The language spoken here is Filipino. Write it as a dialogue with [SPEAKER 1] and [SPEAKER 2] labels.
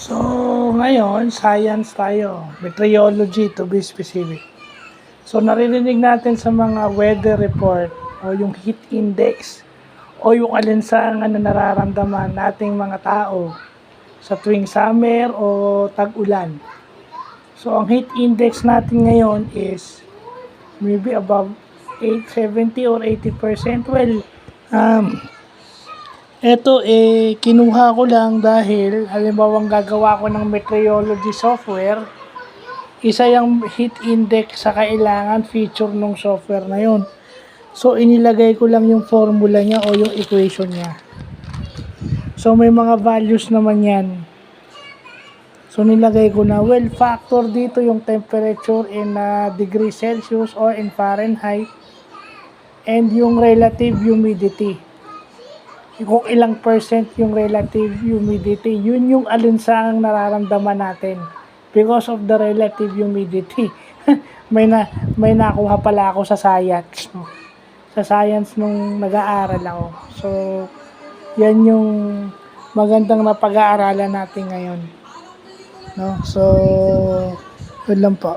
[SPEAKER 1] So, ngayon, science tayo. Meteorology to be specific. So, naririnig natin sa mga weather report o yung heat index o yung alinsangan na nararamdaman nating mga tao sa tuwing summer o tag-ulan. So, ang heat index natin ngayon is maybe above 870 or 80%. Well, eto kinuha ko lang dahil halimbawa gagawa ko ng meteorology software, isa yung heat index sa kailangan feature ng software na yun. So, inilagay ko lang yung formula niya o yung equation niya. So, may mga values naman yan. So, nilagay ko na, well, factor dito yung temperature in degree Celsius or in Fahrenheit and yung relative humidity. Kung ilang percent yung relative humidity, yun yung alinsangang nararamdaman natin because of the relative humidity. may nakuha pala ako sa science, no? Sa science nung nag-aaral ako. So, yan yung magandang napag-aaralan natin ngayon, no? So, yun lang po.